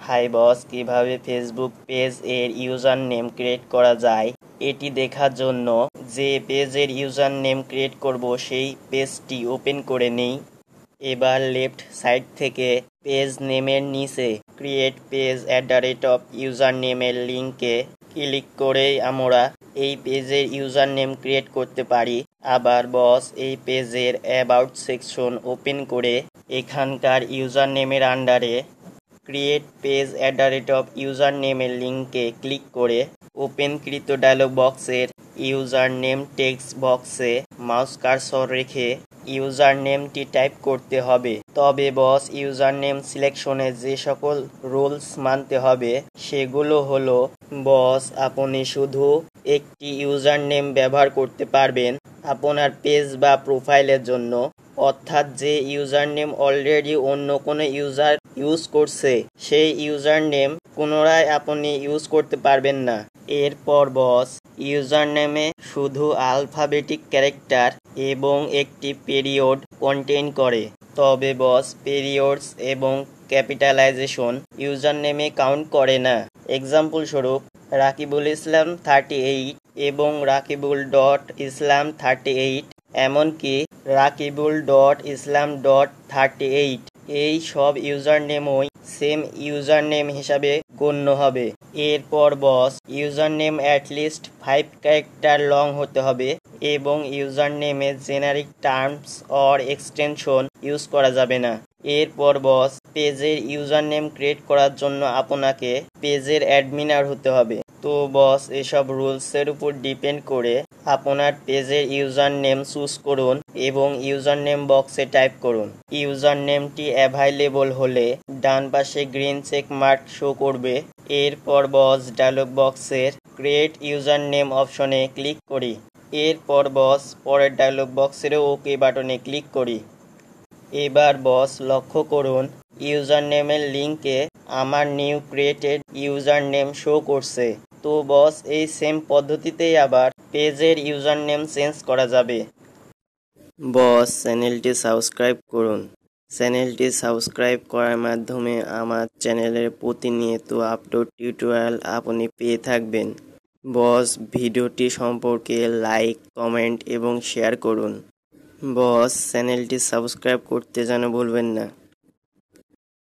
Hi boss, কিভাবে Facebook page এর user name create করা যায় এটি দেখার জন্য যে পেজের ইউজার নেম ক্রিয়েট করব সেই পেজটি ওপেন করে নেই। এবার লেফট সাইড থেকে পেজ নেমের নিচে ক্রিয়েট পেজ @ইউজার নেমের লিঙ্কে ক্লিক করেই আমরা এই পেজের ইউজার নেম ক্রিয়েট করতে পারি। আবার বস এই পেজের অ্যাবাউট সেকশন ওপেন করে এখানকার ইউজার নেমের আন্ডারে ক্রিয়েট পেজ @ইউজার নেমের লিঙ্কে ক্লিক করে ওপেনকৃত ডায়লগ বক্সের ইউজার নেম টেক্সট বক্সে মাউস কার্সর রেখে ইউজার নেমটি টাইপ করতে হবে। তবে বস ইউজার নেম সিলেকশনে যে সকল রুলস মানতে হবে সেগুলো হলো, বস আপনি শুধু একটি ইউজার নেম ব্যবহার করতে পারবেন আপনার পেজ বা প্রোফাইলের জন্য, অর্থাৎ যে ইউজার নেম অলরেডি অন্য কোনো ইউজার ইউজ করছে সেই ইউজার নেম পুনরায় আপনি ইউজ করতে পারবেন না। এরপর বস ইউজার নেমে শুধু আলফাবেটিক ক্যারেক্টার এবং একটি পিরিয়ড কন্টেইন করে। তবে বস পিরিয়ডস এবং ক্যাপিটালাইজেশন ইউজার নেমে কাউন্ট করে না। এক্সাম্পল স্বরূপ রাকিবুল ইসলাম 38 এবং রাকিবুল.ইসলাম38, এমনকি রাকিবুল.ইসলাম.38 এই সব ইউজার নেমই সেম ইউজার নেম হিসাবে গণ্য হবে। এরপর boss user name at least 5 character long হতে হবে এবং ইউজার নেমে generic terms or extension use করা যাবে না। এরপর বস পেজের ইউজার নেম ক্রিয়েট করার জন্য আপনাকে পেজের অ্যাডমিনার হতে হবে। তো বস এসব রুলসের উপর ডিপেন্ড করে আপনার পেজের ইউজার নেম চুজ করুন এবং ইউজার নেম বক্সে টাইপ করুন। ইউজার নেমটি অ্যাভাইলেবল হলে ডান পাশে গ্রিন চেক মার্ক শো করবে। এরপর বস ডায়লগ বক্সের ক্রিয়েট ইউজার নেম অপশনে ক্লিক করি। এরপর বস পরের ডায়লগ বক্সের ওকে বাটনে ক্লিক করি। এবার বস লক্ষ্য করুন ইউজার নেমের লিঙ্কে আমার new created user name show করছে। তো বস এই সেম পদ্ধতিতেই আবার পেজের ইউজার নেম চেঞ্জ করা যাবে। বস চ্যানেলটি সাবস্ক্রাইব করুন। চ্যানেলটি সাবস্ক্রাইব করার মাধ্যমে আমার চ্যানেলের প্রতিনিয়ত আপলোড টিউটোরিয়াল আপনি পেয়ে থাকবেন। বস ভিডিওটি সম্পর্কে লাইক, কমেন্ট এবং শেয়ার করুন। বস চ্যানেলটি সাবস্ক্রাইব করতে যেন ভুলবেন না।